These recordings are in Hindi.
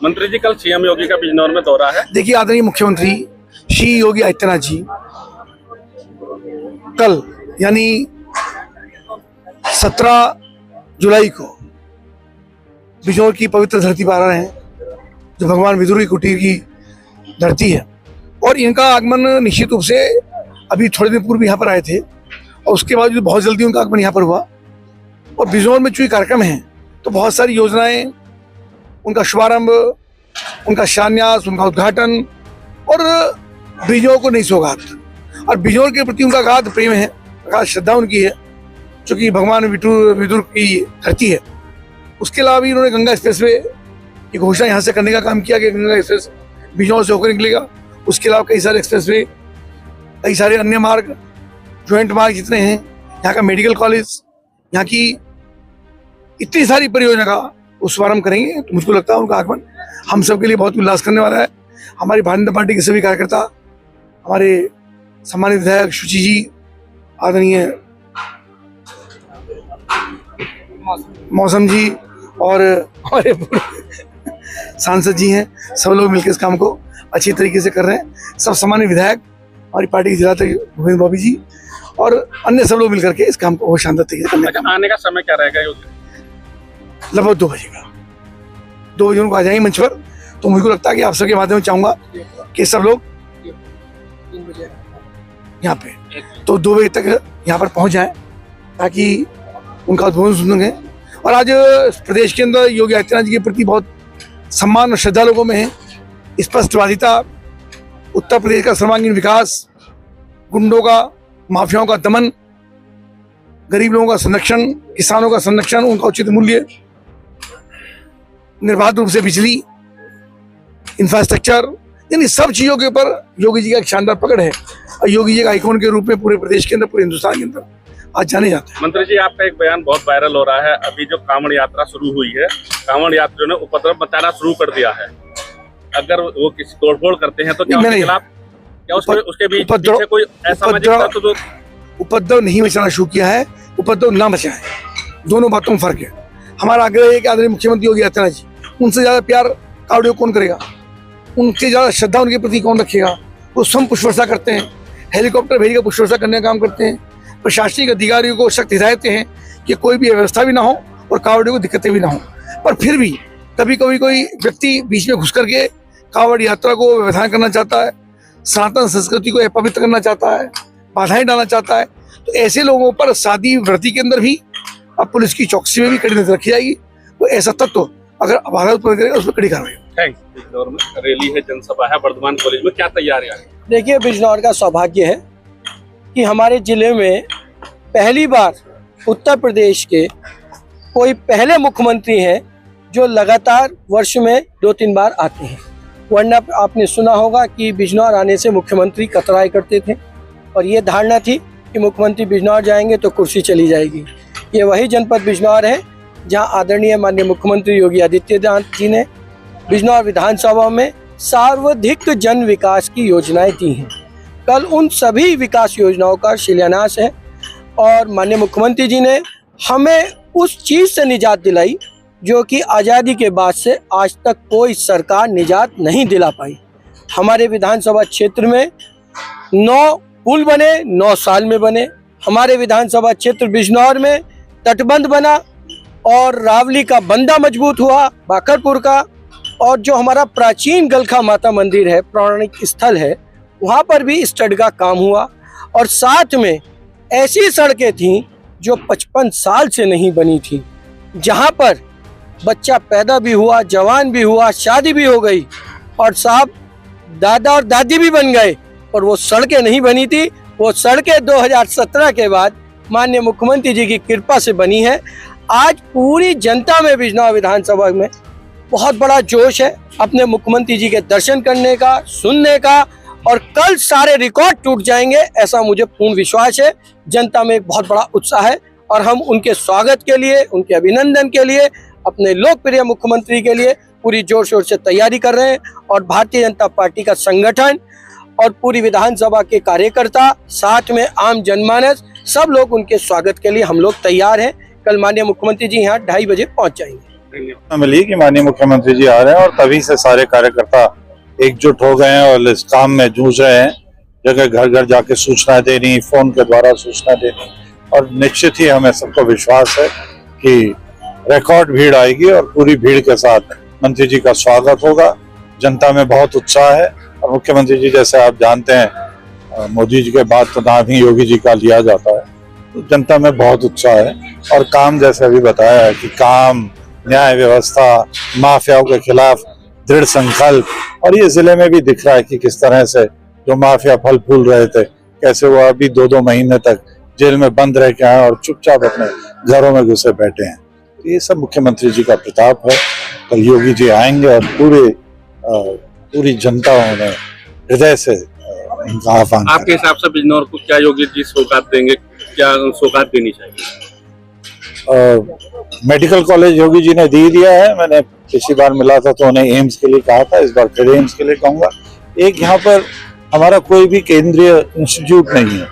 मंत्री जी, कल सीएम योगी का बिजनौर में दौरा है। देखिए, आदरणीय मुख्यमंत्री श्री योगी आदित्यनाथ जी कल यानी 17 जुलाई को बिजनौर की पवित्र धरती पर आ रहे हैं, जो भगवान विदुर की कुटीर की धरती है। और इनका आगमन निश्चित रूप से अभी थोड़े दिन पूर्व यहाँ पर आए थे और उसके बाद बहुत जल्दी उनका आगमन यहाँ पर हुआ। और बिजनौर में चूंकि कार्यक्रम है तो बहुत सारी योजनाएं, उनका शुभारंभ, उनका शिलान्यास, उनका उद्घाटन और बिजनौर को नहीं सौगात, और बिजनौर के प्रति उनका अगाध प्रेम है, अगाध श्रद्धा उनकी है, चूँकि भगवान विदुर की धरती है। उसके अलावा भी उन्होंने गंगा एक्सप्रेसवे की घोषणा यहाँ से करने का काम किया कि गंगा एक्सप्रेस बिजनौर से होकर निकलेगा। उसके अलावा कई सारे एक्सप्रेसवे, कई सारे अन्य मार्ग, ज्वाइंट मार्ग जितने हैं, यहाँ का मेडिकल कॉलेज, यहाँ की इतनी सारी परियोजना का वो शुभारंभ करेंगे। तो मुझको लगता है उनका आगमन हम सब के लिए बहुत उल्लास करने वाला है। हमारी भारतीय जनता पार्टी के सभी कार्यकर्ता, हमारे सम्मानित विधायक शुचि जी, आदरणीय मौसम जी और हमारे सांसद जी हैं, सब लोग मिलकर इस काम को अच्छी तरीके से कर रहे हैं। सब सामान्य विधायक, हमारी पार्टी के जिलाध्यक्ष भूपेंद्र बॉबी जी और अन्य सब लोग मिलकर के इस काम को बहुत शानदार तरीके से करने का। आने का समय क्या रहेगा? लगभग 2 बजे का, 2 बजे उनको आ जाएंगे मंच पर। तो मुझको लगता है कि आप सबके माध्यम से चाहूँगा कि सब लोग यहाँ पे तो 2 बजे तक यहाँ पर पहुँच जाएं ताकि उनका उद्बोधन सुनेंगे। और आज प्रदेश के अंदर योगी आदित्यनाथ जी के प्रति बहुत सम्मान और श्रद्धा लोगों में है। स्पष्टवादिता, उत्तर प्रदेश का सर्वांगीण विकास, गुंडों का, माफियाओं का दमन, गरीब लोगों का संरक्षण, किसानों का संरक्षण, उनका उचित मूल्य, निर्बाध रूप से बिजली, इंफ्रास्ट्रक्चर, यानी सब चीजों के ऊपर योगी जी का एक शानदार पकड़ है। और योगी जी का आइकॉन के रूप में पूरे प्रदेश के अंदर, पूरे हिंदुस्तान के अंदर आज जाने जाते हैं। मंत्री जी, आपका एक बयान बहुत वायरल हो रहा है। अभी जो कांवड़ यात्रा शुरू हुई है, कांवड़ यात्रियों ने उपद्रव मचाना शुरू कर दिया है। अगर वो किसी तोड़फोड़ करते हैं तो क्या उसके खिलाफ, क्या उसके बीच पीछे कोई असामाजिक तत्व जो उपद्रव नहीं मचाना शुरू किया है, उपद्रव ना मचाए, दोनों बातों में फर्क है। हमारा आग्रह है कि आदरणीय मुख्यमंत्री योगी आदित्यनाथ जी, उनसे ज्यादा प्यार कावड़ियों कौन करेगा, उनसे ज्यादा श्रद्धा उनके प्रति कौन रखेगा। वो स्वयं पुष्पवर्षा करते हैं, हेलीकॉप्टर भेजकर पुष्पवर्षा करने का काम करते हैं। प्रशासनिक अधिकारियों को सख्त हिदायतें हैं कि कोई भी अव्यवस्था भी ना हो और कावड़ियों को दिक्कतें भी ना हो। पर फिर भी कभी कभी कोई व्यक्ति बीच में घुस करके कावड़ यात्रा को व्यवधान करना चाहता है, सनातन संस्कृति को अपवित्र करना चाहता है, बाधाएं डालना चाहता है। तो ऐसे लोगों पर शादी व्रती के अंदर भी अब पुलिस की चौकसी में भी कड़ी नजर रखी जाएगी। तो ऐसा तत्व अगर बाधा उत्पन्न करेगा उस पर कड़ी कार्रवाई होगी। बिजनौर में रैली है, जनसभा है, वर्धमान कॉलेज में, क्या तैयारियां हैं? देखिए, बिजनौर का सौभाग्य है कि हमारे जिले में पहली बार उत्तर प्रदेश के कोई पहले मुख्यमंत्री हैं जो लगातार वर्ष में 2-3 बार आते हैं। वरना आपने सुना होगा कि बिजनौर आने से मुख्यमंत्री कतराए करते थे और ये धारणा थी कि मुख्यमंत्री बिजनौर जाएंगे तो कुर्सी चली जाएगी। ये वही जनपद बिजनौर है जहां आदरणीय माननीय मुख्यमंत्री योगी आदित्यनाथ जी ने बिजनौर विधानसभा में सर्वाधिक जन विकास की योजनाएं दी हैं। कल उन सभी विकास योजनाओं का शिलान्यास है और माननीय मुख्यमंत्री जी ने हमें उस चीज़ से निजात दिलाई जो कि आज़ादी के बाद से आज तक कोई सरकार निजात नहीं दिला पाई। हमारे विधानसभा क्षेत्र में 9 पुल बने, 9 साल में बने। हमारे विधानसभा क्षेत्र बिजनौर में तटबंध बना और रावली का बंदा मजबूत हुआ, बाकरपुर का, और जो हमारा प्राचीन गलखा माता मंदिर है, पौराणिक स्थल है, वहाँ पर भी स्टड का काम हुआ। और साथ में ऐसी सड़कें थीं जो 55 साल से नहीं बनी थी, जहाँ पर बच्चा पैदा भी हुआ, जवान भी हुआ, शादी भी हो गई और साहब दादा और दादी भी बन गए, और वो सड़कें नहीं बनी थी। वो सड़कें 2017 के बाद माननीय मुख्यमंत्री जी की कृपा से बनी है। आज पूरी जनता में बिजनौर विधानसभा में बहुत बड़ा जोश है अपने मुख्यमंत्री जी के दर्शन करने का, सुनने का, और कल सारे रिकॉर्ड टूट जाएंगे ऐसा मुझे पूर्ण विश्वास है। जनता में एक बहुत बड़ा उत्साह है और हम उनके स्वागत के लिए, उनके अभिनंदन के लिए, अपने लोकप्रिय मुख्यमंत्री के लिए पूरी जोर शोर से तैयारी कर रहे हैं। और भारतीय जनता पार्टी का संगठन और पूरी विधानसभा के कार्यकर्ता, साथ में आम जनमानस, सब लोग उनके स्वागत के लिए हम लोग तैयार हैं। कल माननीय मुख्यमंत्री जी यहाँ 2:30 बजे पहुँच जाएंगे। मिली कि माननीय मुख्यमंत्री जी आ रहे हैं और तभी से सारे कार्यकर्ता एकजुट हो गए हैं और इस काम में जूझ रहे हैं। जगह घर घर जाके सूचना देनी, फोन के द्वारा सूचना देनी, और निश्चित ही हमें सबको विश्वास है कि रिकॉर्ड भीड़ आएगी और पूरी भीड़ के साथ मंत्री जी का स्वागत होगा। जनता में बहुत उत्साह है और मुख्यमंत्री जी, जैसे आप जानते हैं, मोदी जी के बाद तो नाम ही योगी जी का लिया जाता है, तो जनता में बहुत उत्साह है। और काम, जैसे अभी बताया है कि काम, न्याय व्यवस्था, माफियाओं के खिलाफ दृढ़ संकल्प, और ये जिले में भी दिख रहा है कि किस तरह से जो माफिया फल फूल रहे थे, कैसे वो अभी 2-2 महीने तक जेल में बंद रह के आए और चुपचाप अपने घरों में घुसे बैठे हैं। तो ये सब मुख्यमंत्री जी का प्रताप है। कल योगी जी आएंगे और पूरी जनता उन्हें हृदय से उनका आह्वान। आपके हिसाब से बिजनौर को क्या योगी जी सौगात देंगे, क्या सौगात देनी चाहिए? मेडिकल कॉलेज योगी जी ने दिया है। मैंने पिछली बार मिला था तो उन्हें एम्स के लिए कहा था, इस बार फिर एम्स के लिए कहूँगा। एक यहाँ पर हमारा कोई भी केंद्रीय इंस्टीट्यूट नहीं है,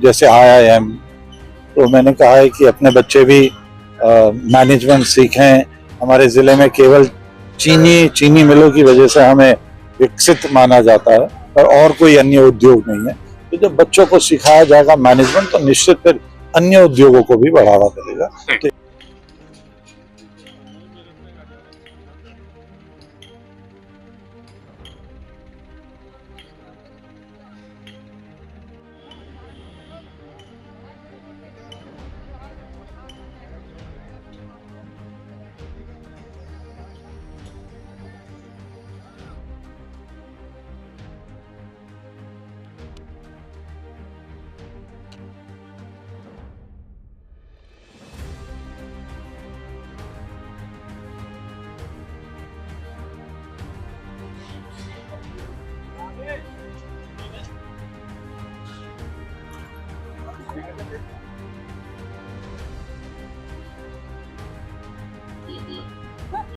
जैसे IIM, तो मैंने कहा है कि अपने बच्चे भी मैनेजमेंट सीखें। हमारे ज़िले में केवल चीनी मिलों की वजह से हमें विकसित माना जाता है और कोई अन्य उद्योग नहीं है। तो जब बच्चों को सिखाया जाएगा मैनेजमेंट, तो निश्चित फिर अन्य उद्योगों को भी बढ़ावा मिलेगा।